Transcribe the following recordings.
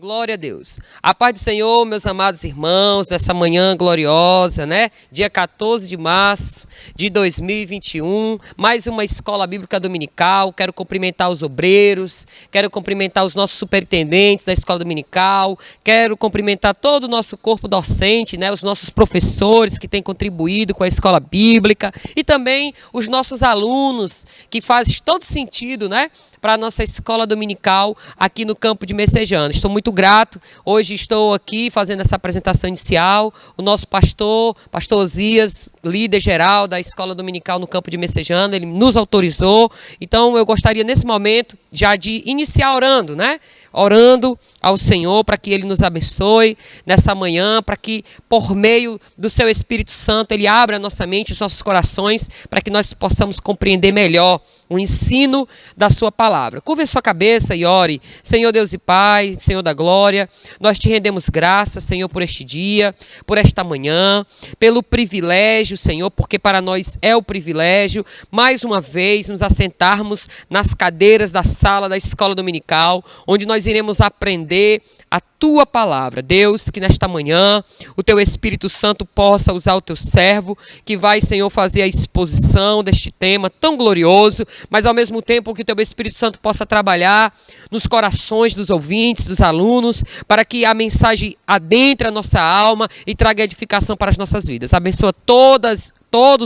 Glória a Deus. A paz do Senhor, meus amados irmãos, nessa manhã gloriosa, né? Dia 14 de março de 2021, mais uma escola bíblica dominical. Quero cumprimentar os obreiros, quero cumprimentar os nossos superintendentes da escola dominical, quero cumprimentar todo o nosso corpo docente, né? Os nossos professores que têm contribuído com a escola bíblica e também os nossos alunos, que faz todo sentido, né? Para a nossa escola dominical aqui no campo de Messejana. Estou muito grato. Hoje estou aqui fazendo essa apresentação inicial. O nosso pastor Osias, líder geral da escola dominical no campo de Messejana, ele nos autorizou. Então eu gostaria nesse momento já de iniciar orando, né? Orando ao Senhor para que Ele nos abençoe nessa manhã, para que por meio do Seu Espírito Santo Ele abra a nossa mente, os nossos corações, para que nós possamos compreender melhor o ensino da Sua palavra. Curva a sua cabeça e ore. Senhor Deus e Pai, Senhor da glória, nós te rendemos graças, Senhor, por este dia, por esta manhã, pelo privilégio, Senhor, porque para nós é o privilégio, mais uma vez, nos assentarmos nas cadeiras da sala da escola dominical, onde nós iremos aprender a Tua palavra. Deus, que nesta manhã o Teu Espírito Santo possa usar o Teu servo, que vai, Senhor, fazer a exposição deste tema tão glorioso, mas ao mesmo tempo que o Teu Espírito Santo possa trabalhar nos corações dos ouvintes, dos alunos, para que a mensagem adentre a nossa alma e traga edificação para as nossas vidas. Abençoa todos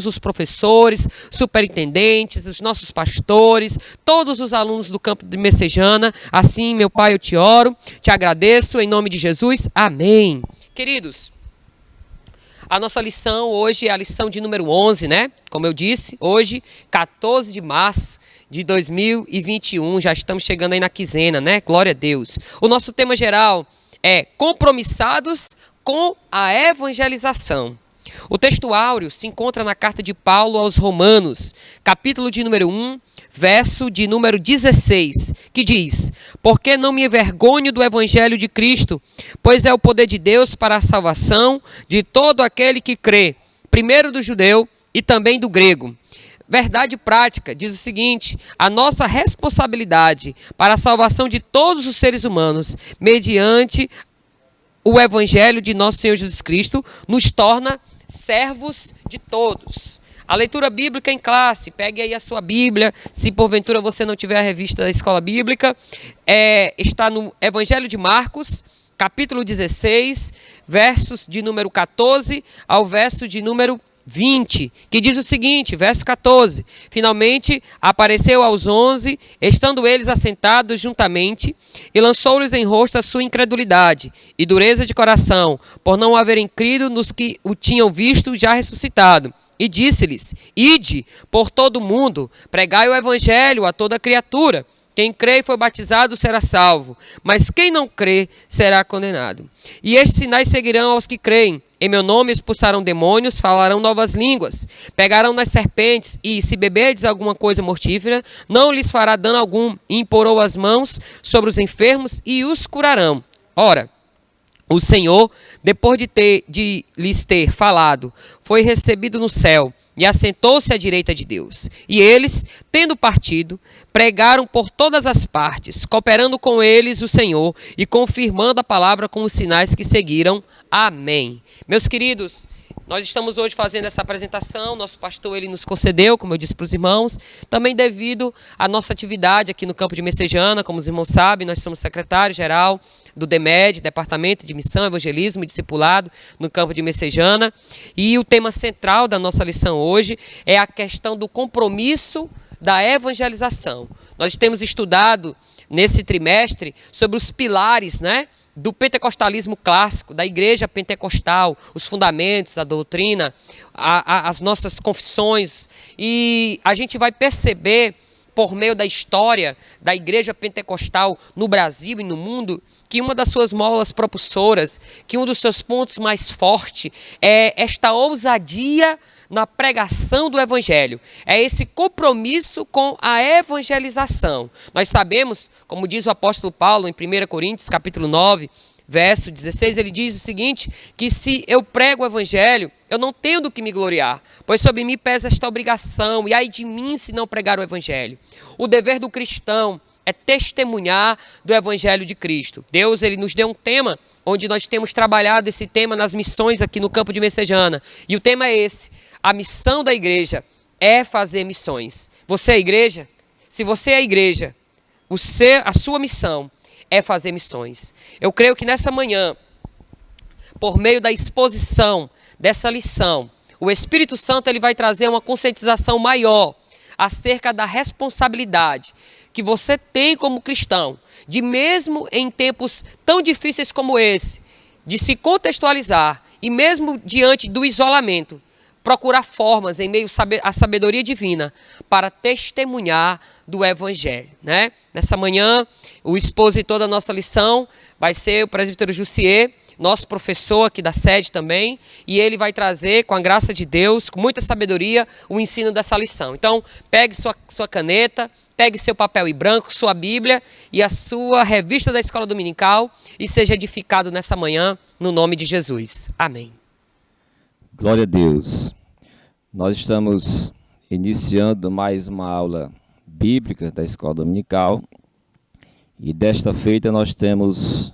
os professores, superintendentes, os nossos pastores, todos os alunos do campo de Messejana. Assim, meu Pai, eu te oro, te agradeço, em nome de Jesus. Amém. Queridos, a nossa lição hoje é a lição de número 11, né? Como eu disse, hoje, 14 de março de 2021, já estamos chegando aí na quinzena, né? Glória a Deus. O nosso tema geral é compromissados com a evangelização. O texto áureo se encontra na carta de Paulo aos Romanos, capítulo de número 1, verso de número 16, que diz: porque não me envergonho do evangelho de Cristo, pois é o poder de Deus para a salvação de todo aquele que crê, primeiro do judeu e também do grego. Verdade prática diz o seguinte: a nossa responsabilidade para a salvação de todos os seres humanos, mediante o evangelho de nosso Senhor Jesus Cristo, nos torna servos de todos. A leitura bíblica em classe, pegue aí a sua Bíblia, se porventura você não tiver a revista da escola bíblica, está no Evangelho de Marcos, capítulo 16, versos de número 14 ao verso de número 20, que diz o seguinte, verso 14: finalmente apareceu aos 11, estando eles assentados juntamente, e lançou-lhes em rosto a sua incredulidade e dureza de coração, por não haverem crido nos que o tinham visto já ressuscitado. E disse-lhes: ide por todo o mundo, pregai o evangelho a toda criatura. Quem crê e foi batizado será salvo, mas quem não crê será condenado. E estes sinais seguirão aos que creem. Em meu nome expulsarão demônios, falarão novas línguas, pegarão nas serpentes, e se beberdes alguma coisa mortífera, não lhes fará dano algum, e imporão as mãos sobre os enfermos e os curarão. Ora, o Senhor, depois de lhes ter falado, foi recebido no céu e assentou-se à direita de Deus. E eles, tendo partido, pregaram por todas as partes, cooperando com eles o Senhor e confirmando a palavra com os sinais que seguiram. Amém. Meus queridos, nós estamos hoje fazendo essa apresentação, nosso pastor ele nos concedeu, como eu disse para os irmãos, também devido à nossa atividade aqui no campo de Messejana. Como os irmãos sabem, nós somos secretário-geral do DEMED, Departamento de Missão, Evangelismo e Discipulado, no campo de Messejana. E o tema central da nossa lição hoje é a questão do compromisso da evangelização. Nós temos estudado nesse trimestre sobre os pilares, né, do pentecostalismo clássico, da igreja pentecostal, os fundamentos, a doutrina, as nossas confissões. E a gente vai perceber, por meio da história da igreja pentecostal no Brasil e no mundo, que uma das suas molas propulsoras, que um dos seus pontos mais fortes é esta ousadia na pregação do evangelho, é esse compromisso com a evangelização. Nós sabemos, como diz o apóstolo Paulo em 1 Coríntios capítulo 9, verso 16, ele diz o seguinte, que se eu prego o evangelho, eu não tenho do que me gloriar, pois sobre mim pesa esta obrigação, e ai de mim se não pregar o evangelho. O dever do cristão é testemunhar do Evangelho de Cristo. Deus, ele nos deu um tema onde nós temos trabalhado esse tema nas missões aqui no campo de Messejana. E o tema é esse: a missão da igreja é fazer missões. Você é a igreja? Se você é a igreja, a sua missão é fazer missões. Eu creio que nessa manhã, por meio da exposição dessa lição, o Espírito Santo ele vai trazer uma conscientização maior acerca da responsabilidade que você tem como cristão, de mesmo em tempos tão difíceis como esse, de se contextualizar e mesmo diante do isolamento, procurar formas em meio à sabedoria divina para testemunhar do Evangelho, né? Nessa manhã, o expositor da nossa lição vai ser o presbítero Jussier, nosso professor aqui da sede também, e ele vai trazer, com a graça de Deus, com muita sabedoria, o ensino dessa lição. Então, pegue sua caneta, pegue seu papel em branco, sua Bíblia e a sua revista da Escola Dominical e seja edificado nessa manhã, no nome de Jesus. Amém. Glória a Deus. Nós estamos iniciando mais uma aula bíblica da Escola Dominical e desta feita nós temos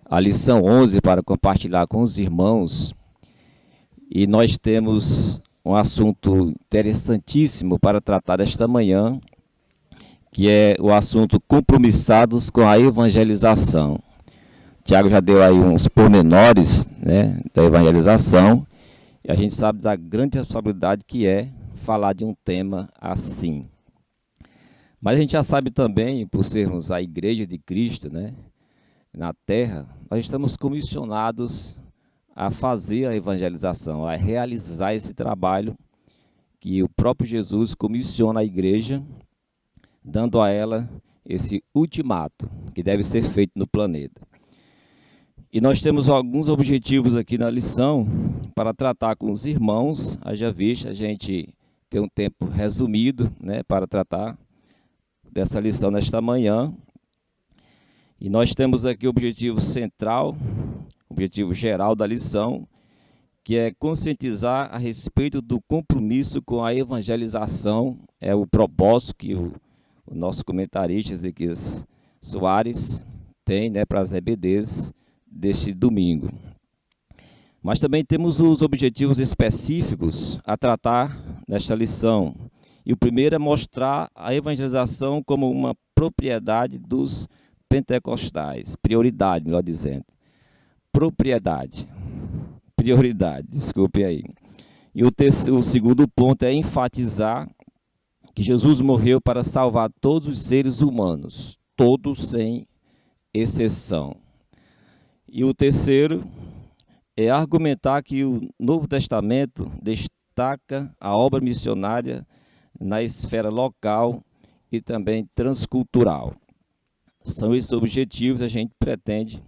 a lição 11 para compartilhar com os irmãos, e nós temos um assunto interessantíssimo para tratar esta manhã, que é o assunto compromissados com a evangelização. Tiago já deu aí uns pormenores, né, da evangelização, e a gente sabe da grande responsabilidade que é falar de um tema assim. Mas a gente já sabe também, por sermos a Igreja de Cristo, né, na terra, nós estamos comissionados a fazer a evangelização, a realizar esse trabalho que o próprio Jesus comissiona à igreja, dando a ela esse ultimato que deve ser feito no planeta. E nós temos alguns objetivos aqui na lição para tratar com os irmãos. Haja vista, a gente tem um tempo resumido, né, para tratar dessa lição nesta manhã. E nós temos aqui o objetivo central, o objetivo geral da lição, que é conscientizar a respeito do compromisso com a evangelização. É o propósito que o nosso comentarista Ezequias Soares tem, né, para as EBDs deste domingo. Mas também temos os objetivos específicos a tratar nesta lição. E o primeiro é mostrar a evangelização como uma propriedade dos pentecostais, prioridade, melhor dizendo. Prioridade, desculpe aí. E o segundo ponto é enfatizar que Jesus morreu para salvar todos os seres humanos, todos sem exceção. E o terceiro é argumentar que o Novo Testamento destaca a obra missionária na esfera local e também transcultural. São esses objetivos que a gente pretende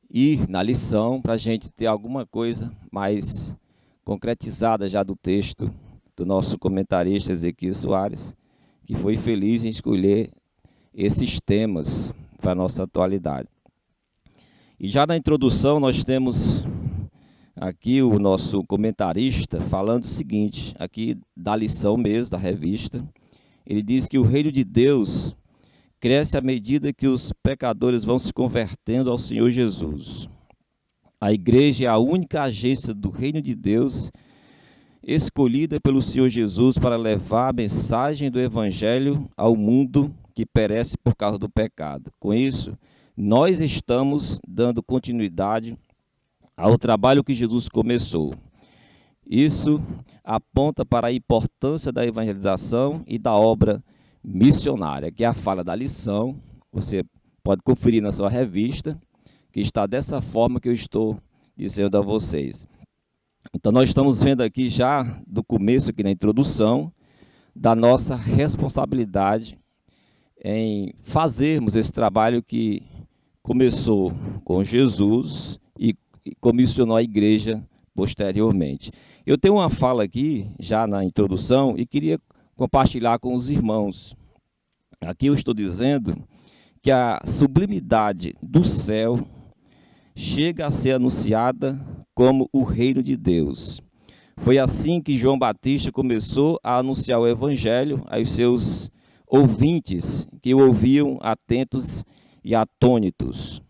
ir na lição para a gente ter alguma coisa mais concretizada já do texto do nosso comentarista Ezequias Soares, que foi feliz em escolher esses temas para a nossa atualidade. E já na introdução nós temos aqui o nosso comentarista falando o seguinte, aqui da lição mesmo, da revista. Ele diz que o reino de Deus cresce à medida que os pecadores vão se convertendo ao Senhor Jesus. A igreja é a única agência do reino de Deus escolhida pelo Senhor Jesus para levar a mensagem do Evangelho ao mundo que perece por causa do pecado. Com isso, nós estamos dando continuidade ao trabalho que Jesus começou. Isso aponta para a importância da evangelização e da obra missionária, que é a fala da lição. Você pode conferir na sua revista, que está dessa forma que eu estou dizendo a vocês. Então nós estamos vendo aqui já do começo, aqui na introdução, da nossa responsabilidade em fazermos esse trabalho que começou com Jesus e comissionou a igreja posteriormente. Eu tenho uma fala aqui, já na introdução, e queria compartilhar com os irmãos. Aqui eu estou dizendo que a sublimidade do céu chega a ser anunciada como o reino de Deus. Foi assim que João Batista começou a anunciar o evangelho aos seus ouvintes que o ouviam atentos e atônitos.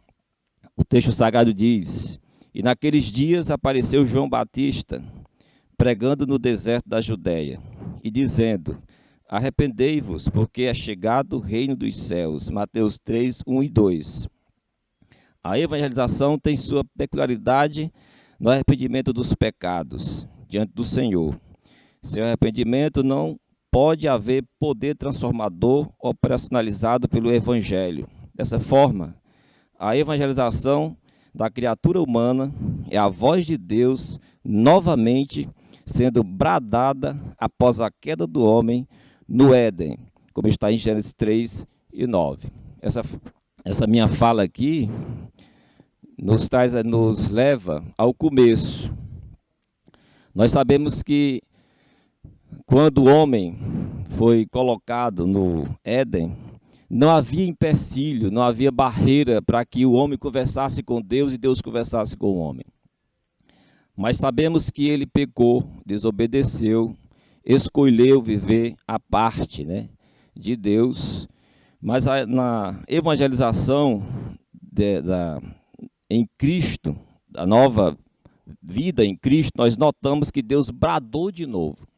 O texto sagrado diz: e naqueles dias apareceu João Batista, pregando no deserto da Judéia, e dizendo: arrependei-vos, porque é chegado o reino dos céus. Mateus 3, 1 e 2. A evangelização tem sua peculiaridade no arrependimento dos pecados diante do Senhor. Sem arrependimento não pode haver poder transformador operacionalizado pelo Evangelho. Dessa forma, a evangelização da criatura humana é a voz de Deus novamente sendo bradada após a queda do homem no Éden, como está em Gênesis 3 e 9. Essa minha fala aqui nos leva ao começo. Nós sabemos que quando o homem foi colocado no Éden, não havia empecilho, não havia barreira para que o homem conversasse com Deus e Deus conversasse com o homem. Mas sabemos que ele pecou, desobedeceu, escolheu viver à parte, de Deus. Mas na evangelização em Cristo, da nova vida em Cristo, nós notamos que Deus bradou de novo,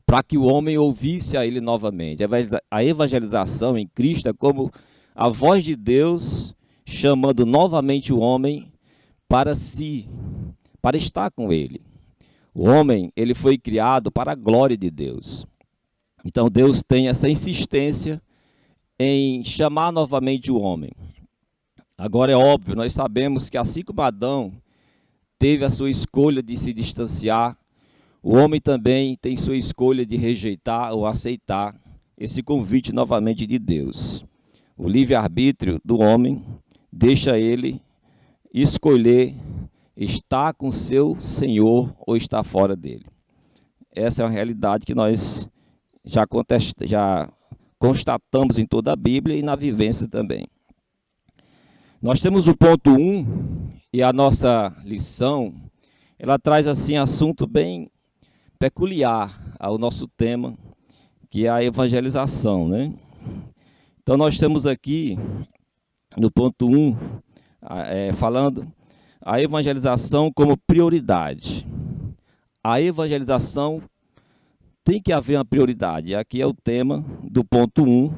para que o homem ouvisse a ele novamente. A evangelização em Cristo é como a voz de Deus chamando novamente o homem para si, para estar com ele. O homem, ele foi criado para a glória de Deus. Então Deus tem essa insistência em chamar novamente o homem. Agora é óbvio, nós sabemos que assim como Adão teve a sua escolha de se distanciar, o homem também tem sua escolha de rejeitar ou aceitar esse convite novamente de Deus. O livre-arbítrio do homem deixa ele escolher estar com seu Senhor ou estar fora dele. Essa é uma realidade que nós já constatamos em toda a Bíblia e na vivência também. Nós temos o ponto 1 e a nossa lição, ela traz assim assunto bem peculiar ao nosso tema, que é a evangelização, Então nós temos aqui no ponto 1 falando a evangelização como prioridade. A evangelização tem que haver uma prioridade. Aqui é o tema do ponto 1.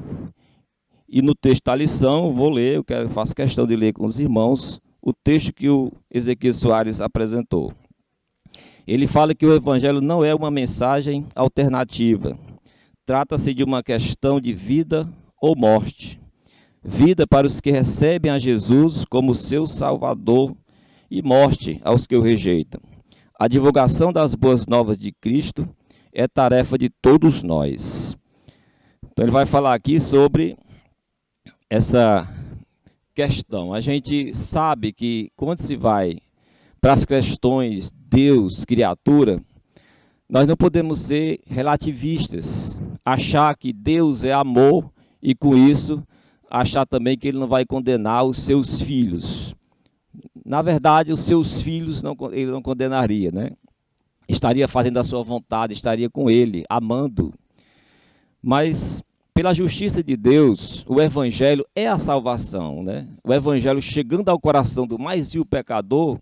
E no texto da lição, vou ler, faço questão de ler com os irmãos o texto que o Ezequiel Soares apresentou. Ele fala que o evangelho não é uma mensagem alternativa. Trata-se de uma questão de vida ou morte. Vida para os que recebem a Jesus como seu Salvador e morte aos que o rejeitam. A divulgação das boas novas de Cristo é tarefa de todos nós. Então ele vai falar aqui sobre essa questão. A gente sabe que quando se vai para as questões Deus, criatura, nós não podemos ser relativistas, achar que Deus é amor e com isso achar também que ele não vai condenar os seus filhos. Na verdade, os seus filhos ele não condenaria, Estaria fazendo a sua vontade, estaria com ele, amando. Mas pela justiça de Deus, o evangelho é a salvação, O evangelho chegando ao coração do mais vil pecador,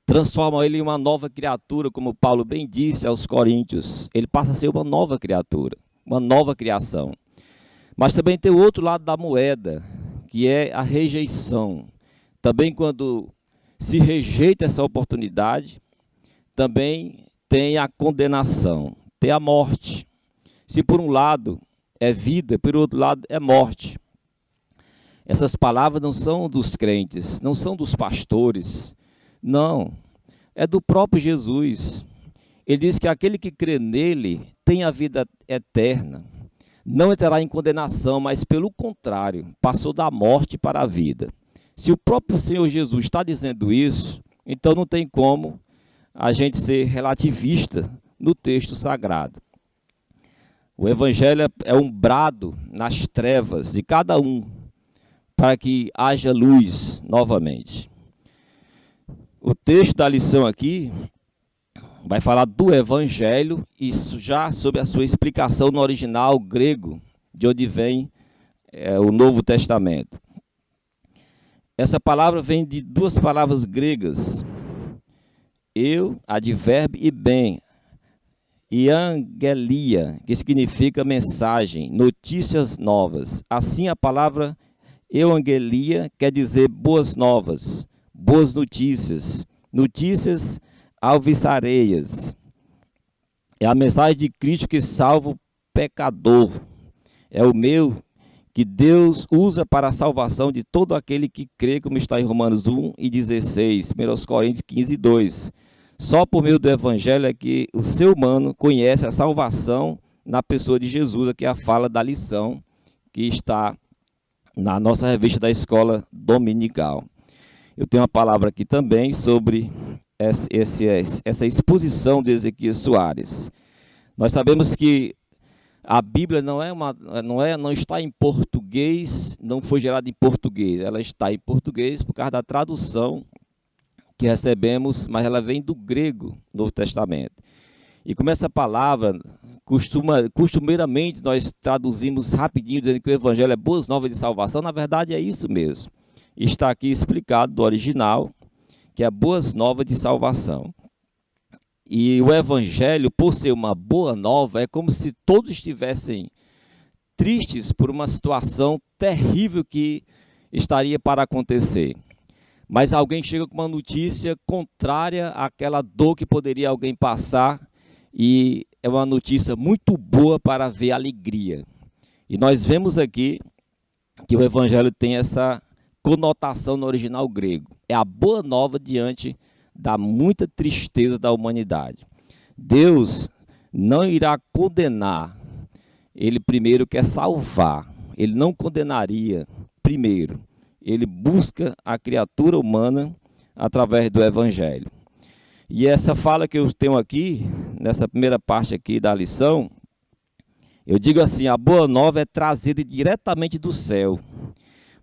transforma ele em uma nova criatura, como Paulo bem disse aos Coríntios. Ele passa a ser uma nova criatura, uma nova criação. Mas também tem o outro lado da moeda, que é a rejeição. Também quando se rejeita essa oportunidade, também tem a condenação, tem a morte. Se por um lado é vida, por outro lado é morte. Essas palavras não são dos crentes, não são dos pastores, não, é do próprio Jesus. Ele diz que aquele que crê nele tem a vida eterna, não entrará em condenação, mas pelo contrário, passou da morte para a vida. Se o próprio Senhor Jesus está dizendo isso, então não tem como a gente ser relativista no texto sagrado. O evangelho é um brado nas trevas de cada um, para que haja luz novamente. O texto da lição aqui vai falar do Evangelho, isso já sob a sua explicação no original grego, de onde vem o Novo Testamento. Essa palavra vem de duas palavras gregas, advérbio, e bem, e angelia, que significa mensagem, notícias novas. Assim, a palavra euangelia quer dizer boas novas, boas notícias, notícias alvissareias. É a mensagem de Cristo que salva o pecador. É o meio que Deus usa para a salvação de todo aquele que crê, como está em Romanos 1 e 16, 1 Coríntios 15, 2. Só por meio do Evangelho é que o ser humano conhece a salvação na pessoa de Jesus. Aqui é a fala da lição que está na nossa revista da escola dominical. Eu tenho uma palavra aqui também sobre essa exposição de Ezequias Soares. Nós sabemos que a Bíblia não está em português, não foi gerada em português. Ela está em português por causa da tradução que recebemos, mas ela vem do grego, Novo Testamento. E como essa palavra, costumeiramente nós traduzimos rapidinho, dizendo que o Evangelho é boas novas de salvação, na verdade é isso mesmo. Está aqui explicado do original, que é boas novas de salvação. E o Evangelho, por ser uma boa nova, é como se todos estivessem tristes por uma situação terrível que estaria para acontecer. Mas alguém chega com uma notícia contrária àquela dor que poderia alguém passar, e é uma notícia muito boa para ver alegria. E nós vemos aqui que o Evangelho tem essa conotação no original grego. É a boa nova diante da muita tristeza da humanidade. Deus não irá condenar, Ele primeiro quer salvar. Ele não condenaria primeiro. Ele busca a criatura humana através do Evangelho. E essa fala que eu tenho aqui, nessa primeira parte aqui da lição, eu digo assim: a boa nova é trazida diretamente do céu.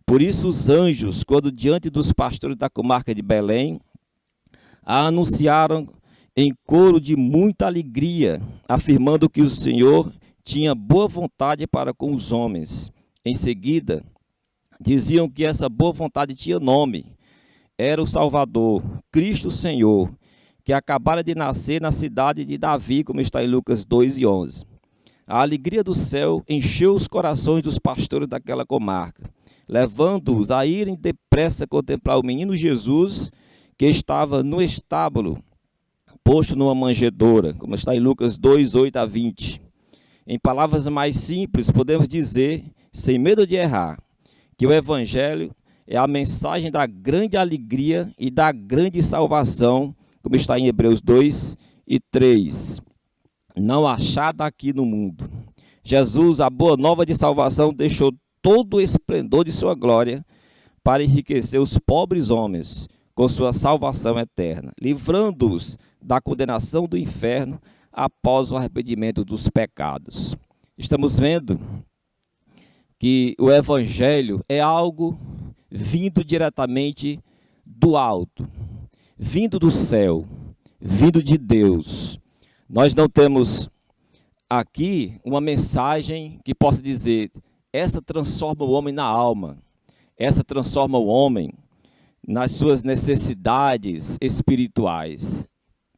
Por isso os anjos, quando diante dos pastores da comarca de Belém, a anunciaram em coro de muita alegria, afirmando que o Senhor tinha boa vontade para com os homens. Em seguida, diziam que essa boa vontade tinha nome. Era o Salvador, Cristo Senhor, que acabara de nascer na cidade de Davi, como está em Lucas 2 e 11. A alegria do céu encheu os corações dos pastores daquela comarca, levando-os a irem depressa contemplar o menino Jesus, que estava no estábulo, posto numa manjedoura, como está em Lucas 2, 8 a 20. Em palavras mais simples, podemos dizer, sem medo de errar, que o Evangelho é a mensagem da grande alegria e da grande salvação, como está em Hebreus 2 e 3. Não achada aqui no mundo. Jesus, a boa nova de salvação, deixou todo o esplendor de sua glória para enriquecer os pobres homens com sua salvação eterna, livrando-os da condenação do inferno após o arrependimento dos pecados. Estamos vendo que o Evangelho é algo vindo diretamente do alto, vindo do céu, vindo de Deus. Nós não temos aqui uma mensagem que possa dizer: essa transforma o homem na alma, essa transforma o homem nas suas necessidades espirituais.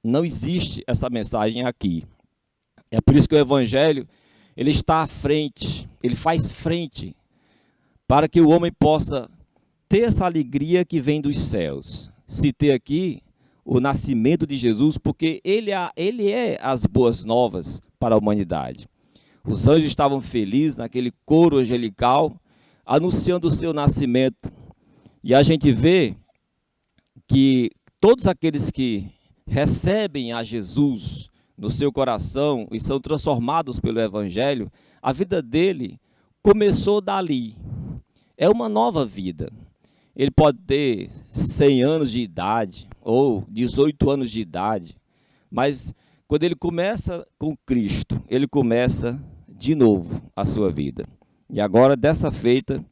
Não existe essa mensagem aqui. É por isso que o Evangelho, ele está à frente, ele faz frente, para que o homem possa ter essa alegria que vem dos céus. Citei aqui o nascimento de Jesus, porque ele é as boas novas para a humanidade. Os anjos estavam felizes naquele coro angelical, anunciando o seu nascimento. E a gente vê que todos aqueles que recebem a Jesus no seu coração e são transformados pelo Evangelho, a vida dele começou dali. É uma nova vida. Ele pode ter 100 anos de idade ou 18 anos de idade, mas quando ele começa com Cristo, ele começa de novo a sua vida. E agora, dessa feita,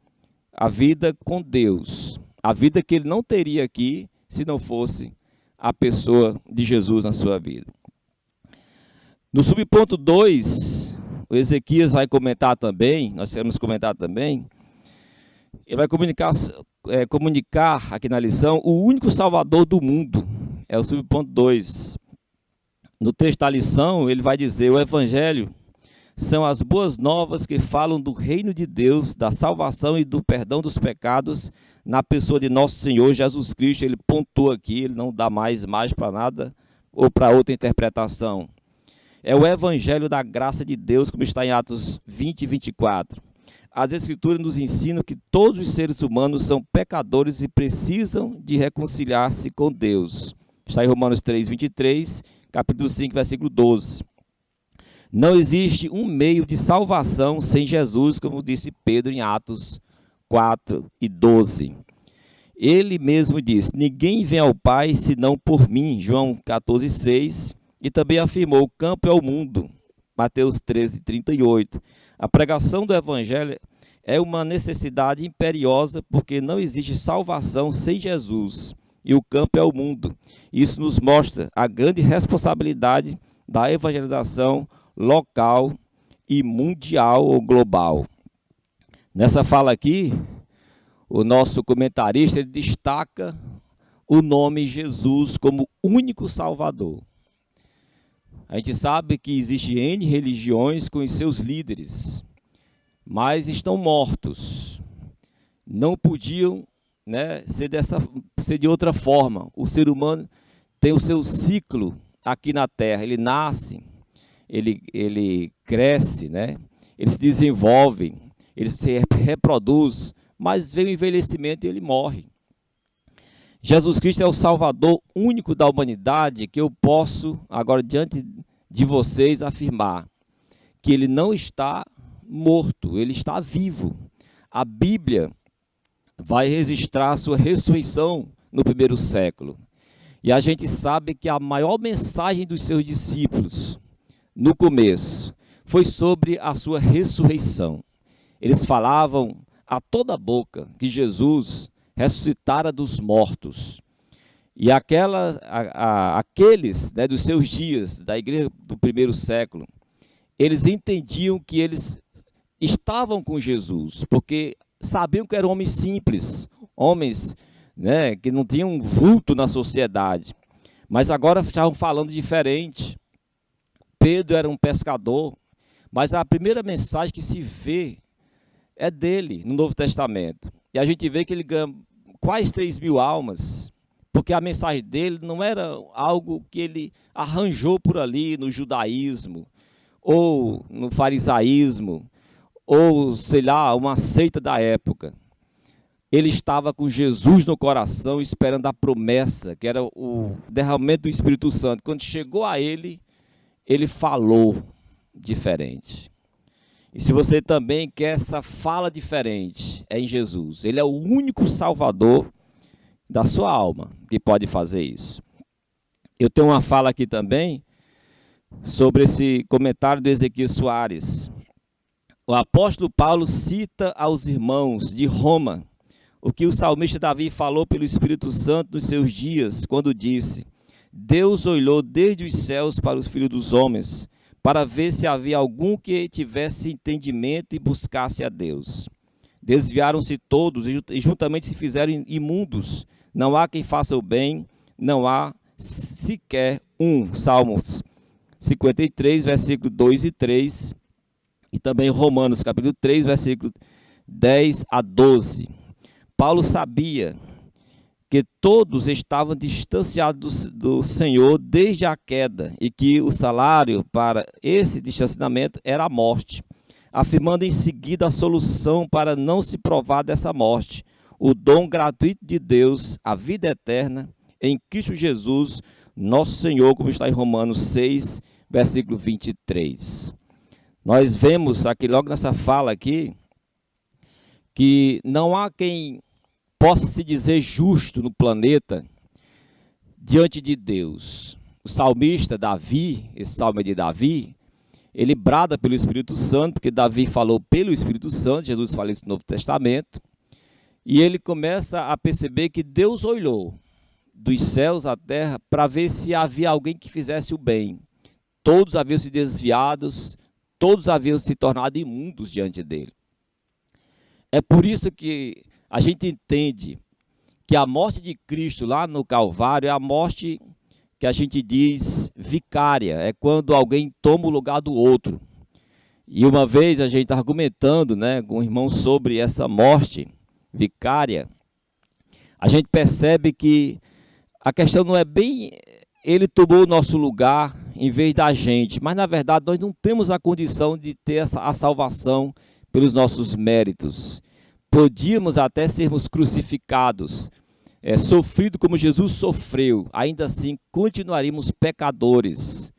a vida com Deus, a vida que ele não teria aqui se não fosse a pessoa de Jesus na sua vida. No subponto 2, o Ezequias vai comentar também, nós queremos comentar também, ele vai comunicar aqui na lição o único Salvador do mundo, é o subponto 2. No texto da lição, ele vai dizer, o Evangelho são as boas novas que falam do reino de Deus, da salvação e do perdão dos pecados na pessoa de nosso Senhor Jesus Cristo. Ele pontua aqui, ele não dá mais para nada ou para outra interpretação. É o Evangelho da graça de Deus, como está em Atos 20 e 24. As Escrituras nos ensinam que todos os seres humanos são pecadores e precisam de reconciliar-se com Deus. Está em Romanos 3, 23, capítulo 5, versículo 12. Não existe um meio de salvação sem Jesus, como disse Pedro em Atos 4 e 12. Ele mesmo disse, ninguém vem ao Pai senão por mim, João 14, 6. E também afirmou, o campo é o mundo, Mateus 13, 38. A pregação do Evangelho é uma necessidade imperiosa, porque não existe salvação sem Jesus. E o campo é o mundo. Isso nos mostra a grande responsabilidade da evangelização local e mundial ou global. Nessa fala aqui, o nosso comentarista ele destaca o nome Jesus como único Salvador. A gente sabe que existe N religiões com os seus líderes, mas estão mortos. Não podiam, ser de outra forma. O ser humano tem o seu ciclo aqui na Terra. Ele nasce, ele cresce, ele se desenvolve, ele se reproduz, mas vem o envelhecimento e ele morre. Jesus Cristo é o Salvador único da humanidade que eu posso, agora diante de vocês, afirmar que ele não está morto, ele está vivo. A Bíblia vai registrar a sua ressurreição no primeiro século. E a gente sabe que a maior mensagem dos seus discípulos, no começo, foi sobre a sua ressurreição. Eles falavam a toda boca que Jesus ressuscitara dos mortos. E aqueles dos seus dias, da igreja do primeiro século, eles entendiam que eles estavam com Jesus, porque sabiam que eram homens simples, homens que não tinham vulto na sociedade. Mas agora estavam falando diferente. Pedro era um pescador, mas a primeira mensagem que se vê é dele no Novo Testamento. E a gente vê que ele ganha quase 3.000 almas, porque a mensagem dele não era algo que ele arranjou por ali no judaísmo, ou no farisaísmo, ou, sei lá, uma seita da época. Ele estava com Jesus no coração, esperando a promessa, que era o derramamento do Espírito Santo. Quando chegou a ele, ele falou diferente. E se você também quer essa fala diferente, é em Jesus. Ele é o único Salvador da sua alma que pode fazer isso. Eu tenho uma fala aqui também sobre esse comentário do Ezequias Soares. O apóstolo Paulo cita aos irmãos de Roma o que o salmista Davi falou pelo Espírito Santo nos seus dias, quando disse: Deus olhou desde os céus para os filhos dos homens, para ver se havia algum que tivesse entendimento e buscasse a Deus. Desviaram-se todos e juntamente se fizeram imundos. Não há quem faça o bem, não há sequer um. Salmos 53, versículo 2 e 3. E também Romanos, capítulo 3, versículo 10 a 12. Paulo sabia que todos estavam distanciados do Senhor desde a queda e que o salário para esse distanciamento era a morte, afirmando em seguida a solução para não se provar dessa morte, o dom gratuito de Deus, a vida eterna, em Cristo Jesus, nosso Senhor, como está em Romanos 6, versículo 23. Nós vemos aqui, logo nessa fala aqui, que não há quem possa se dizer justo no planeta diante de Deus. O salmista Davi, esse salmo é de Davi, ele brada pelo Espírito Santo, porque Davi falou pelo Espírito Santo, Jesus fala isso no Novo Testamento, e ele começa a perceber que Deus olhou dos céus à terra para ver se havia alguém que fizesse o bem. todos haviam se desviado, todos haviam se tornado imundos diante dele. É por isso que a gente entende que a morte de Cristo lá no Calvário é a morte que a gente diz vicária, é quando alguém toma o lugar do outro. E uma vez a gente está argumentando, né, com o irmão sobre essa morte vicária, a gente percebe que a questão não é bem ele tomou o nosso lugar em vez da gente, mas na verdade nós não temos a condição de ter a salvação pelos nossos méritos. Podíamos até sermos crucificados, sofrido como Jesus sofreu, ainda assim continuaríamos pecadores,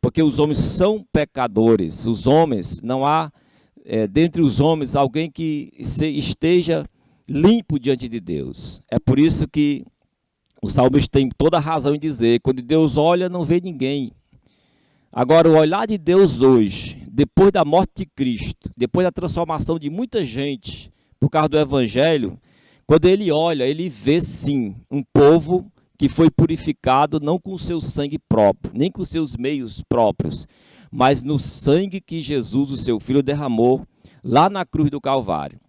porque os homens são pecadores. Os homens, não há dentre os homens alguém que esteja limpo diante de Deus. É por isso que o salmista tem toda a razão em dizer, quando Deus olha, não vê ninguém. Agora, o olhar de Deus hoje, depois da morte de Cristo, depois da transformação de muita gente, por causa do Evangelho, quando ele olha, ele vê sim um povo que foi purificado não com o seu sangue próprio, nem com os seus meios próprios, mas no sangue que Jesus, o seu Filho, derramou lá na cruz do Calvário.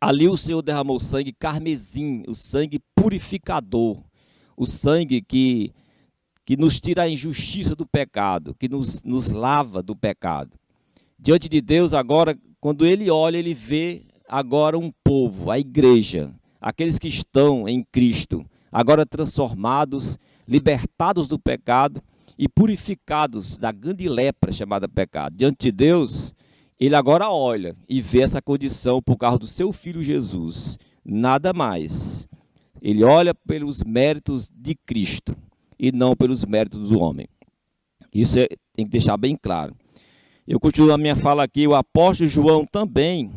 Ali o Senhor derramou sangue carmesim, o sangue purificador, o sangue que nos tira a injustiça do pecado, que nos lava do pecado. Diante de Deus agora, quando ele olha, ele vê agora um povo, a igreja, aqueles que estão em Cristo, agora transformados, libertados do pecado e purificados da grande lepra chamada pecado. Diante de Deus, ele agora olha e vê essa condição por causa do seu Filho Jesus, nada mais. Ele olha pelos méritos de Cristo e não pelos méritos do homem. Isso tem que deixar bem claro. Eu continuo a minha fala aqui, o apóstolo João também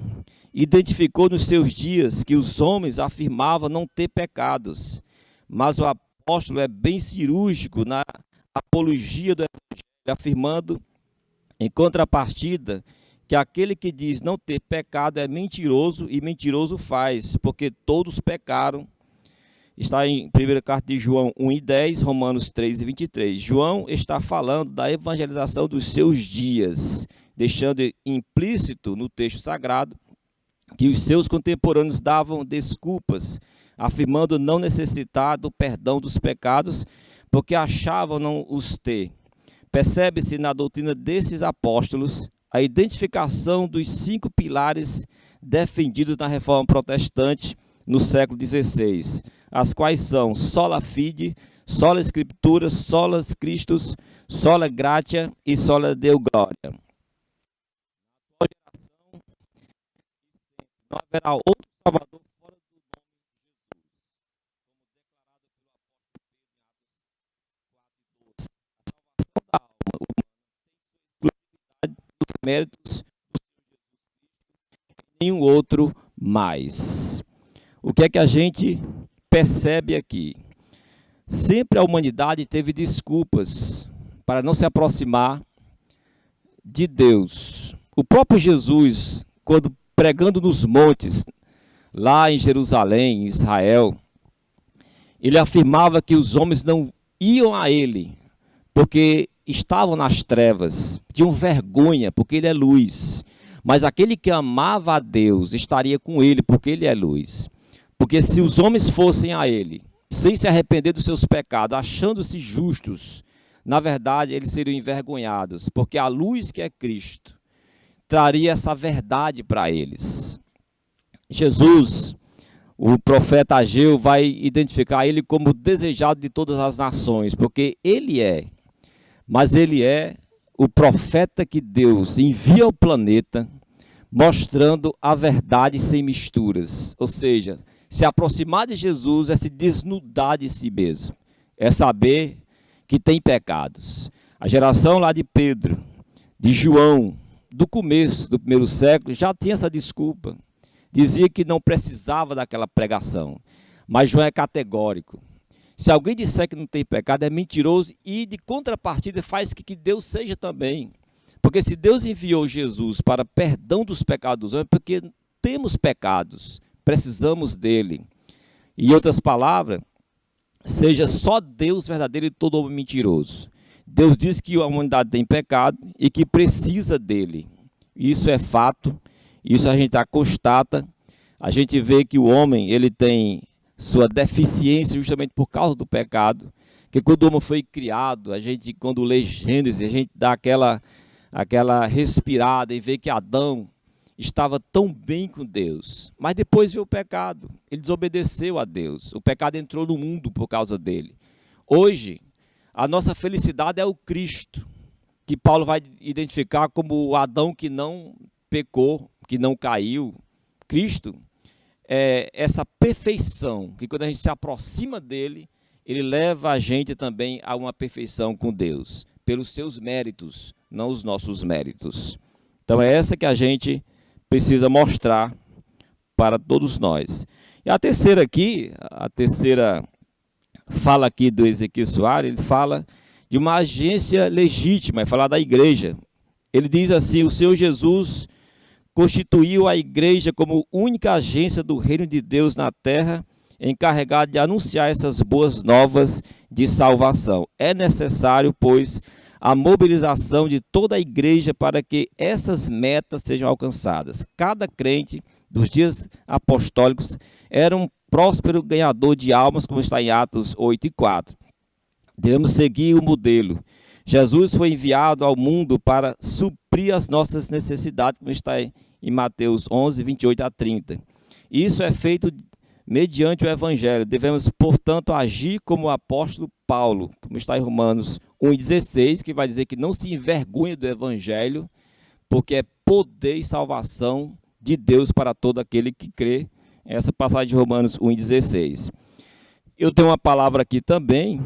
identificou nos seus dias que os homens afirmavam não ter pecados, mas o apóstolo é bem cirúrgico na apologia do Evangelho, afirmando, em contrapartida, que aquele que diz não ter pecado é mentiroso e mentiroso faz, porque todos pecaram. Está em 1ª carta de João 1:10, Romanos 3:23. João está falando da evangelização dos seus dias, deixando implícito no texto sagrado que os seus contemporâneos davam desculpas, afirmando não necessitar do perdão dos pecados, porque achavam não os ter. Percebe-se na doutrina desses apóstolos a identificação dos 5 pilares defendidos na Reforma Protestante no século XVI, as quais são sola fide, sola scriptura, sola Christus, sola gratia e sola Deo gloria. Não haverá outro Salvador fora do nome de Jesus, como declarado pelo apóstolo Pedro em Atos 4:12. A salvação da alma humana tem dos méritos do Senhor Jesus Cristo e nenhum outro mais. O que é que a gente percebe aqui? Sempre a humanidade teve desculpas para não se aproximar de Deus. O próprio Jesus, quando pregando nos montes, lá em Jerusalém, em Israel, ele afirmava que os homens não iam a ele, porque estavam nas trevas, tinham vergonha, porque ele é luz. Mas aquele que amava a Deus estaria com ele, porque ele é luz. Porque se os homens fossem a ele, sem se arrepender dos seus pecados, achando-se justos, na verdade eles seriam envergonhados, porque a luz que é Cristo traria essa verdade para eles. Jesus, o profeta Ageu, vai identificar ele como desejado de todas as nações, porque ele é, mas ele é o profeta que Deus envia ao planeta, mostrando a verdade sem misturas, ou seja, se aproximar de Jesus é se desnudar de si mesmo, é saber que tem pecados. A geração lá de Pedro, de João, do começo do primeiro século, já tinha essa desculpa. Dizia que não precisava daquela pregação. Mas João é categórico. Se alguém disser que não tem pecado, é mentiroso e, de contrapartida, faz que Deus seja também. Porque se Deus enviou Jesus para perdão dos pecados dos homens, é porque temos pecados, precisamos dele. Em outras palavras, seja só Deus verdadeiro e todo homem mentiroso. Deus diz que a humanidade tem pecado e que precisa dele. Isso é fato, isso a gente constata. A gente vê que o homem ele tem sua deficiência justamente por causa do pecado. Que quando o homem foi criado, a gente, quando lê Gênesis, a gente dá aquela respirada e vê que Adão estava tão bem com Deus. Mas depois veio o pecado, ele desobedeceu a Deus. O pecado entrou no mundo por causa dele. Hoje, a nossa felicidade é o Cristo, que Paulo vai identificar como o Adão que não pecou, que não caiu. Cristo é essa perfeição, que quando a gente se aproxima dele, ele leva a gente também a uma perfeição com Deus, pelos seus méritos, não os nossos méritos. Então é essa que a gente precisa mostrar para todos nós. E a terceira fala aqui do Ezequiel Soares, ele fala de uma agência legítima, é falar da igreja. Ele diz assim: o Senhor Jesus constituiu a igreja como única agência do reino de Deus na terra, encarregada de anunciar essas boas novas de salvação. É necessário, pois, a mobilização de toda a igreja para que essas metas sejam alcançadas. Cada crente dos dias apostólicos era um próspero ganhador de almas, como está em Atos 8:4. Devemos seguir o modelo. Jesus foi enviado ao mundo para suprir as nossas necessidades, como está em Mateus 11:28-30. Isso é feito mediante o Evangelho. Devemos, portanto, agir como o apóstolo Paulo, como está em Romanos 1:16, que vai dizer que não se envergonhe do Evangelho, porque é poder e salvação de Deus para todo aquele que crê. Essa passagem de Romanos 1:16. Eu tenho uma palavra aqui também,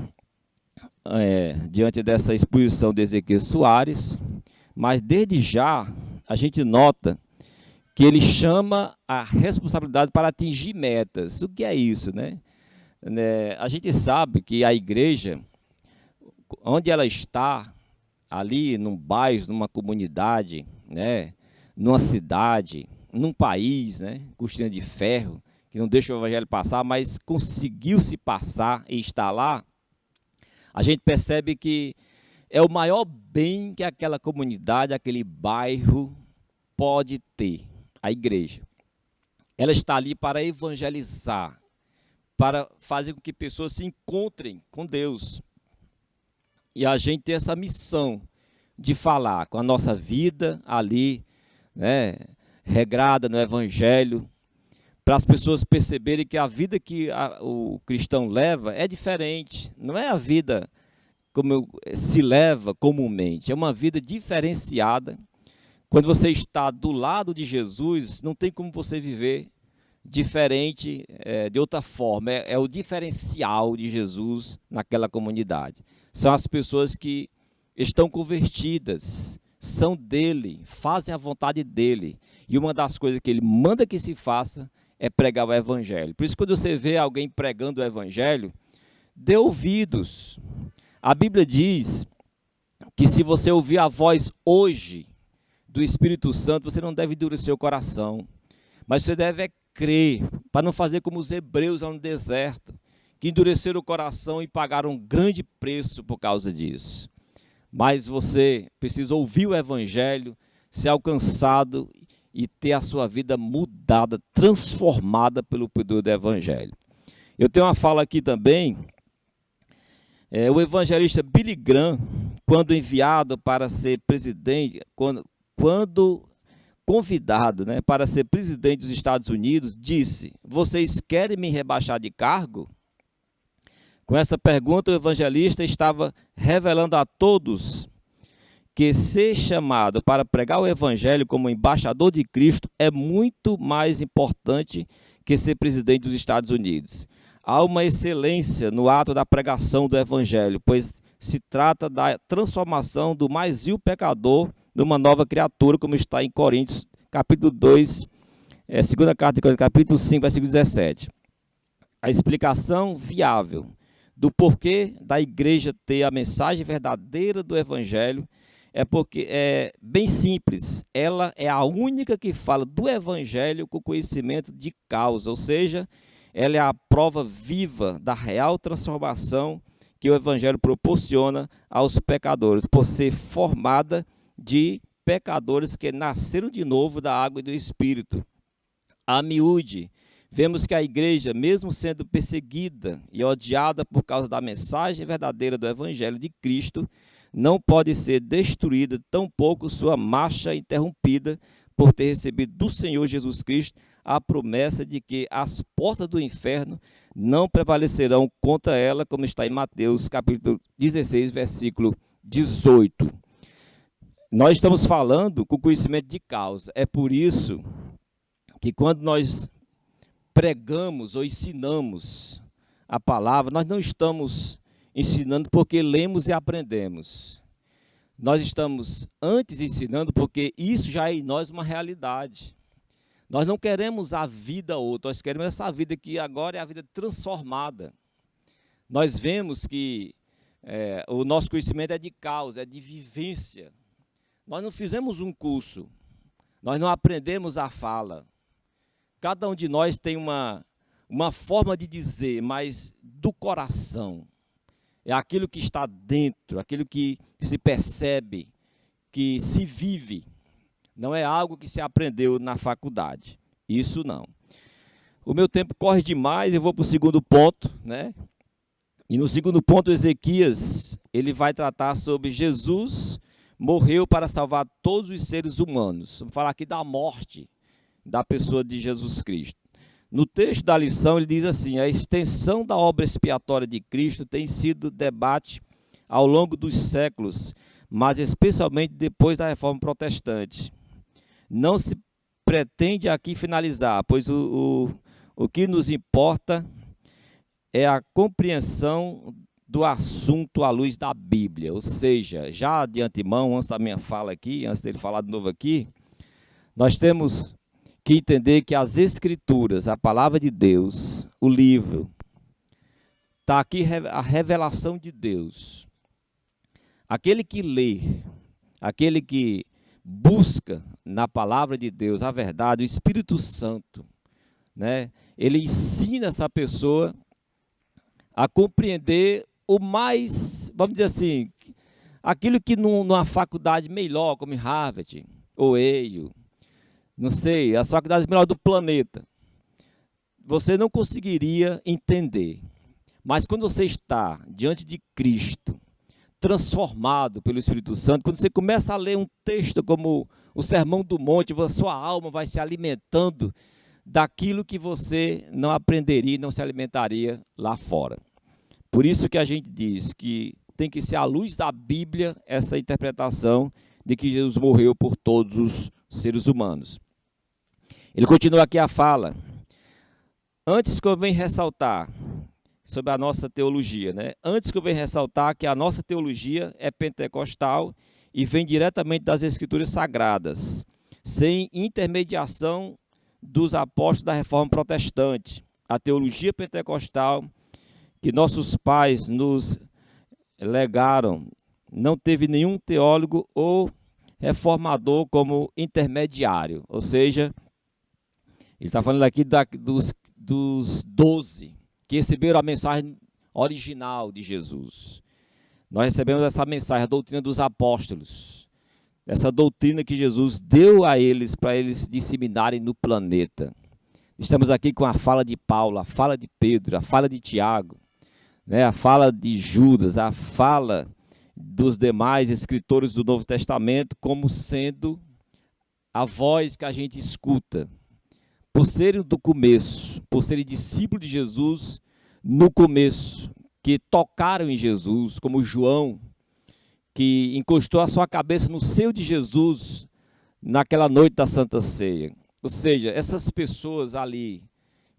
diante dessa exposição de Ezequiel Soares, mas desde já a gente nota que ele chama a responsabilidade para atingir metas. O que é isso, né? A gente sabe que a igreja, onde ela está, ali num bairro, numa comunidade, né, numa cidade, num país, né, cortina de ferro, que não deixa o evangelho passar, mas conseguiu se passar e está lá, a gente percebe que é o maior bem que aquela comunidade, aquele bairro pode ter. A igreja, ela está ali para evangelizar, para fazer com que pessoas se encontrem com Deus. E a gente tem essa missão de falar com a nossa vida ali, né, regrada no evangelho, para as pessoas perceberem que a vida que o cristão leva é diferente, não é a vida como se leva comumente, é uma vida diferenciada. Quando você está do lado de Jesus, não tem como você viver diferente, de outra forma. É o diferencial de Jesus naquela comunidade. São as pessoas que estão convertidas, são dele, fazem a vontade dele. E uma das coisas que ele manda que se faça é pregar o evangelho. Por isso, quando você vê alguém pregando o evangelho, dê ouvidos. A Bíblia diz que se você ouvir a voz hoje do Espírito Santo, você não deve endurecer o coração, mas você deve crer, para não fazer como os hebreus lá no deserto, que endureceram o coração e pagaram um grande preço por causa disso. Mas você precisa ouvir o evangelho, ser alcançado e ter a sua vida mudada, transformada pelo poder do evangelho. Eu tenho uma fala aqui também, o evangelista Billy Graham, quando enviado para ser presidente, quando convidado, né, para ser presidente dos Estados Unidos, disse: vocês querem me rebaixar de cargo? Com essa pergunta, o evangelista estava revelando a todos que ser chamado para pregar o evangelho como embaixador de Cristo é muito mais importante que ser presidente dos Estados Unidos. Há uma excelência no ato da pregação do evangelho, pois se trata da transformação do mais vil pecador numa nova criatura, como está em Coríntios, capítulo 2, segunda carta de Coríntios, capítulo 5, versículo 17. A explicação viável do porquê da igreja ter a mensagem verdadeira do evangelho é porque é bem simples. Ela é a única que fala do evangelho com conhecimento de causa, ou seja, ela é a prova viva da real transformação que o Evangelho proporciona aos pecadores, por ser formada de pecadores que nasceram de novo da água e do Espírito. A miúde, vemos que a igreja, mesmo sendo perseguida e odiada por causa da mensagem verdadeira do Evangelho de Cristo, não pode ser destruída, tampouco sua marcha interrompida, por ter recebido do Senhor Jesus Cristo a promessa de que as portas do inferno não prevalecerão contra ela, como está em Mateus capítulo 16, versículo 18. Nós estamos falando com conhecimento de causa. É por isso que quando nós pregamos ou ensinamos a palavra, nós não estamos ensinando porque lemos e aprendemos. Nós estamos antes ensinando porque isso já é em nós uma realidade. Nós não queremos a vida outra, nós queremos essa vida que agora é a vida transformada. Nós vemos que o nosso conhecimento é de causa, é de vivência. Nós não fizemos um curso, nós não aprendemos a fala. Cada um de nós tem uma forma de dizer, mas do coração. É aquilo que está dentro, aquilo que se percebe, que se vive. Não é algo que se aprendeu na faculdade. Isso não. O meu tempo corre demais, eu vou para o segundo ponto, né? E no segundo ponto, Ezequias, ele vai tratar sobre Jesus morreu para salvar todos os seres humanos. Vamos falar aqui da morte da pessoa de Jesus Cristo. No texto da lição, ele diz assim: a extensão da obra expiatória de Cristo tem sido debate ao longo dos séculos, mas especialmente depois da Reforma Protestante. Não se pretende aqui finalizar, pois o que nos importa é a compreensão do assunto à luz da Bíblia. Ou seja, já de antemão, antes da minha fala aqui, antes dele falar de novo aqui, nós temos que entender que as Escrituras, a palavra de Deus, o livro, está aqui a revelação de Deus. Aquele que lê, aquele que busca na palavra de Deus a verdade, o Espírito Santo, né? Ele ensina essa pessoa a compreender o mais, vamos dizer assim, aquilo que numa faculdade melhor, como Harvard ou Yale, não sei, as faculdades melhores do planeta, você não conseguiria entender. Mas quando você está diante de Cristo, transformado pelo Espírito Santo, quando você começa a ler um texto como o Sermão do Monte, a sua alma vai se alimentando daquilo que você não aprenderia, não se alimentaria lá fora. Por isso que a gente diz que tem que ser à luz da Bíblia essa interpretação de que Jesus morreu por todos os seres humanos. Ele continua aqui a fala. Antes convém ressaltar sobre a nossa teologia, né? Antes convém ressaltar que a nossa teologia é pentecostal e vem diretamente das Escrituras Sagradas, sem intermediação dos apóstolos da Reforma Protestante. A teologia pentecostal que nossos pais nos legaram não teve nenhum teólogo ou reformador como intermediário. Ou seja, ele está falando aqui dos 12 que receberam a mensagem original de Jesus. Nós recebemos essa mensagem, a doutrina dos apóstolos. Essa doutrina que Jesus deu a eles para eles disseminarem no planeta. Estamos aqui com a fala de Paulo, a fala de Pedro, a fala de Tiago, né, a fala de Judas, a fala dos demais escritores do Novo Testamento, como sendo a voz que a gente escuta. Por serem do começo, por serem discípulos de Jesus no começo, que tocaram em Jesus, como João, que encostou a sua cabeça no seio de Jesus naquela noite da Santa Ceia. Ou seja, essas pessoas ali,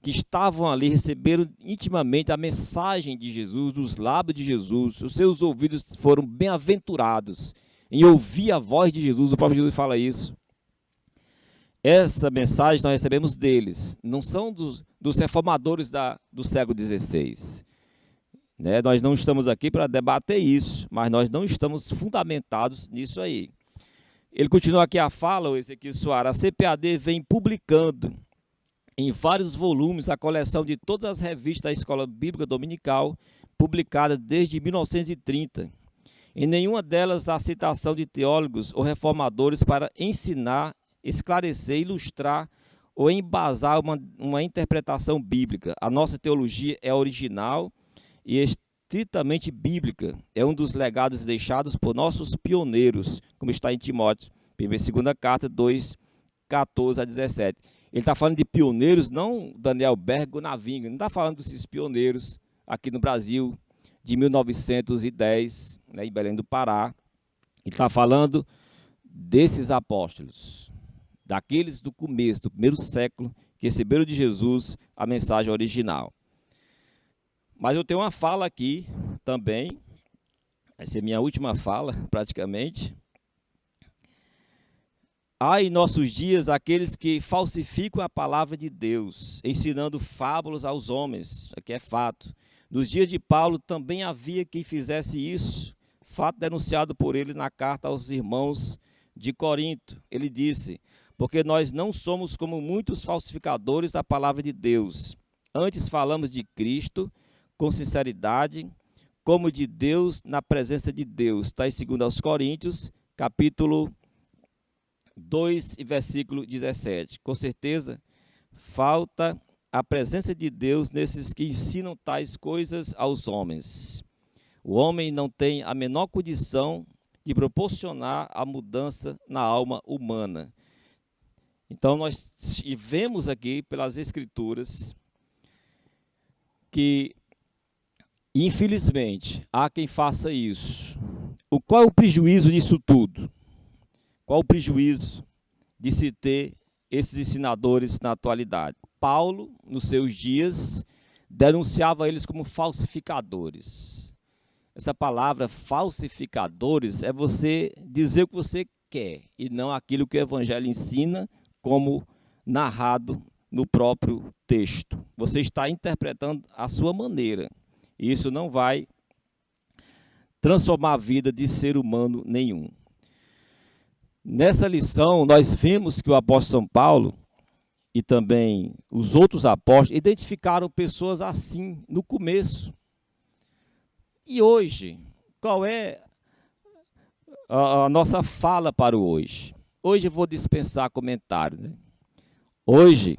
que estavam ali, receberam intimamente a mensagem de Jesus, dos lábios de Jesus, os seus ouvidos foram bem-aventurados em ouvir a voz de Jesus. O próprio Jesus fala isso. Essa mensagem nós recebemos deles, não são dos reformadores do século XVI. Né? Nós não estamos aqui para debater isso, mas nós não estamos fundamentados nisso aí. Ele continua aqui a fala, o Ezequiel Soares, a CPAD vem publicando em vários volumes a coleção de todas as revistas da Escola Bíblica Dominical, publicadas desde 1930. Em nenhuma delas há citação de teólogos ou reformadores para ensinar, esclarecer, ilustrar ou embasar uma interpretação bíblica. A nossa teologia é original e estritamente bíblica. É um dos legados deixados por nossos pioneiros, como está em Timóteo, 2ª carta 2, 14 a 17. Ele está falando de pioneiros, não Daniel Berg ou Navinga, não está falando desses pioneiros aqui no Brasil, de 1910, né, em Belém do Pará. Ele está falando desses apóstolos, daqueles do começo, do primeiro século, que receberam de Jesus a mensagem original. Mas eu tenho uma fala aqui também, vai ser minha última fala, praticamente. Há em nossos dias aqueles que falsificam a palavra de Deus, ensinando fábulas aos homens, aqui é fato. Nos dias de Paulo também havia quem fizesse isso, fato denunciado por ele na carta aos irmãos de Corinto. Ele disse: porque nós não somos como muitos falsificadores da palavra de Deus. Antes falamos de Cristo com sinceridade, como de Deus na presença de Deus. Está em 2 aos Coríntios, capítulo 2, versículo 17. Com certeza, falta a presença de Deus nesses que ensinam tais coisas aos homens. O homem não tem a menor condição de proporcionar a mudança na alma humana. Então, nós vemos aqui pelas Escrituras que, infelizmente, há quem faça isso. Qual é o prejuízo disso tudo? Qual o prejuízo de se ter esses ensinadores na atualidade? Paulo, nos seus dias, denunciava eles como falsificadores. Essa palavra falsificadores é você dizer o que você quer e não aquilo que o Evangelho ensina, como narrado no próprio texto. Você está interpretando a sua maneira. E isso não vai transformar a vida de ser humano nenhum. Nessa lição, nós vimos que o apóstolo São Paulo e também os outros apóstolos identificaram pessoas assim no começo. E hoje, qual é a nossa fala para o hoje? Hoje eu vou dispensar comentário, né? Hoje,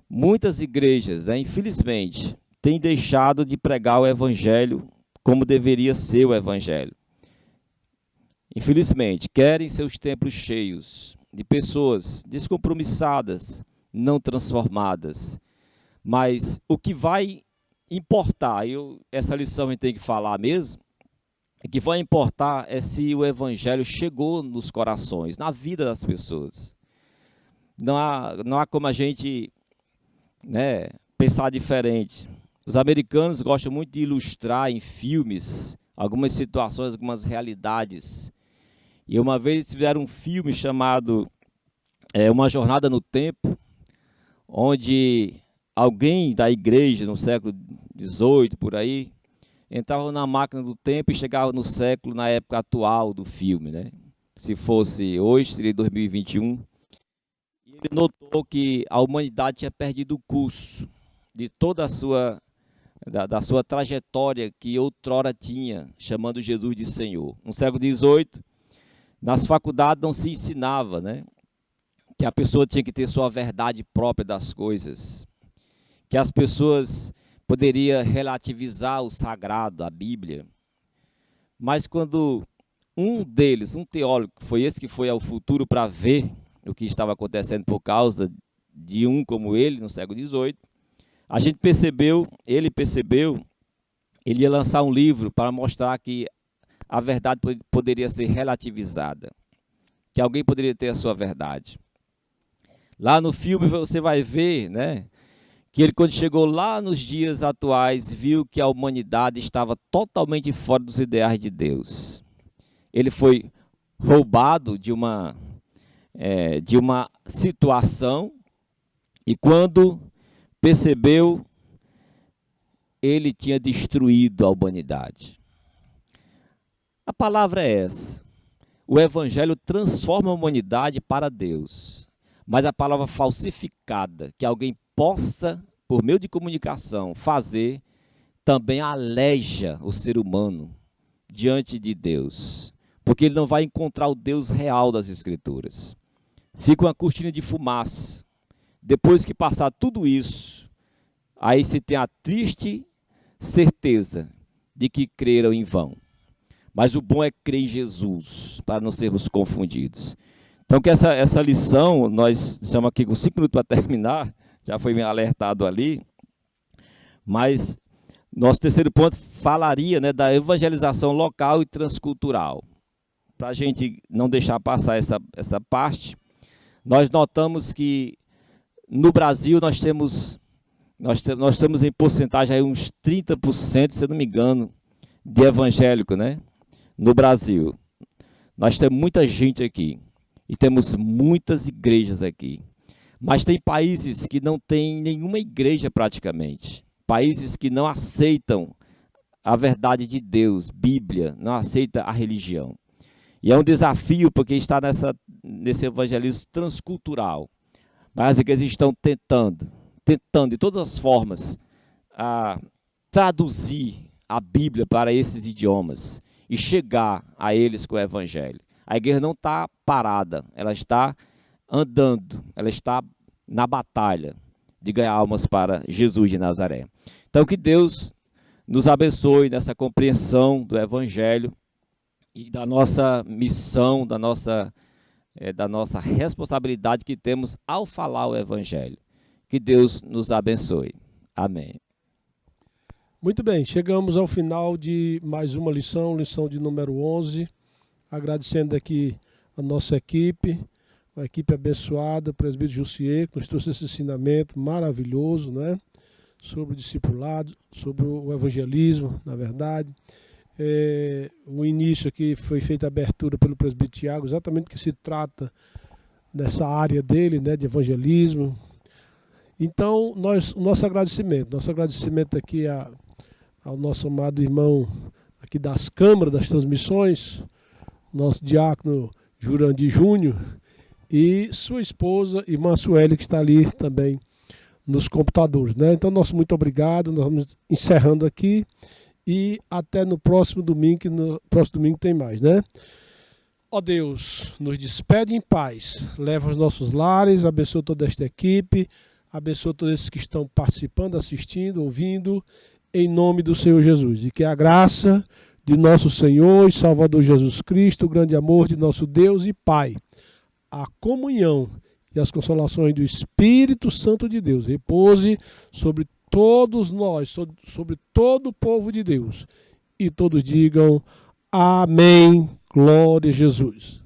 muitas igrejas, né, infelizmente, têm deixado de pregar o evangelho como deveria ser o evangelho. Infelizmente, querem seus templos cheios de pessoas descompromissadas, não transformadas. Mas o que vai importar, essa lição a gente tem que falar mesmo, o que vai importar é se o evangelho chegou nos corações, na vida das pessoas. Não há como a gente, né, pensar diferente. Os americanos gostam muito de ilustrar em filmes algumas situações, algumas realidades. E uma vez fizeram um filme chamado Uma Jornada no Tempo, onde alguém da igreja no século XVIII, por aí, entrava na máquina do tempo e chegava no século, na época atual do filme, né? Se fosse hoje, seria 2021. E ele notou que a humanidade tinha perdido o curso de toda a sua, da sua trajetória que outrora tinha, chamando Jesus de Senhor. No século XVIII, nas faculdades não se ensinava, né, que a pessoa tinha que ter sua verdade própria das coisas, que as pessoas poderiam relativizar o sagrado, a Bíblia. Mas quando um deles, um teólogo, foi esse que foi ao futuro para ver o que estava acontecendo por causa de um como ele, no século XVIII, a gente percebeu, ele ia lançar um livro para mostrar que a verdade poderia ser relativizada, que alguém poderia ter a sua verdade. Lá no filme você vai ver, né, que ele, quando chegou lá nos dias atuais, viu que a humanidade estava totalmente fora dos ideais de Deus. Ele foi roubado de uma situação e, quando percebeu, ele tinha destruído a humanidade. A palavra é essa. O evangelho transforma a humanidade para Deus. Mas a palavra falsificada, que alguém possa, por meio de comunicação, fazer, também aleja o ser humano diante de Deus, porque ele não vai encontrar o Deus real das Escrituras. Fica uma cortina de fumaça. Depois que passar tudo isso, aí se tem a triste certeza de que creram em vão. Mas o bom é crer em Jesus, para não sermos confundidos. Então, que essa lição, nós estamos aqui com 5 minutos para terminar, já foi me alertado ali, mas nosso terceiro ponto falaria, né, da evangelização local e transcultural. Para a gente não deixar passar essa parte, nós notamos que no Brasil nós estamos em porcentagem aí uns 30%, se eu não me engano, de evangélico, né? No Brasil. Nós temos muita gente aqui e temos muitas igrejas aqui. Mas tem países que não tem nenhuma igreja praticamente. Países que não aceitam a verdade de Deus, Bíblia, não aceita a religião. E é um desafio porque está nesse evangelismo transcultural. Mas as igrejas estão tentando de todas as formas traduzir a Bíblia para esses idiomas e chegar a eles com o evangelho. A igreja não está parada, ela está andando, ela está na batalha de ganhar almas para Jesus de Nazaré. Então que Deus nos abençoe nessa compreensão do evangelho e da nossa missão, da nossa responsabilidade que temos ao falar o evangelho. Que Deus nos abençoe. Amém. Muito bem, chegamos ao final de mais uma lição de número 11. Agradecendo aqui a nossa equipe, uma equipe abençoada, o presbítero Jussier, que nos trouxe esse ensinamento maravilhoso, né? Sobre o discipulado, sobre o evangelismo, na verdade. O início aqui foi feita a abertura pelo presbítero Tiago, exatamente que se trata dessa área dele, né, de evangelismo. Então, nosso agradecimento aqui ao nosso amado irmão aqui das câmaras, das transmissões, nosso diácono Jurandir Júnior, e sua esposa, irmã Sueli, que está ali também nos computadores, né? Então, nosso muito obrigado, nós vamos encerrando aqui e até no próximo domingo, que no próximo domingo tem mais, né? Ó Deus, nos despede em paz, leva os nossos lares, abençoa toda esta equipe, abençoa todos esses que estão participando, assistindo, ouvindo, em nome do Senhor Jesus. E que a graça de nosso Senhor e Salvador Jesus Cristo, o grande amor de nosso Deus e Pai, a comunhão e as consolações do Espírito Santo de Deus repouse sobre todos nós, sobre todo o povo de Deus. E todos digam amém, glória a Jesus.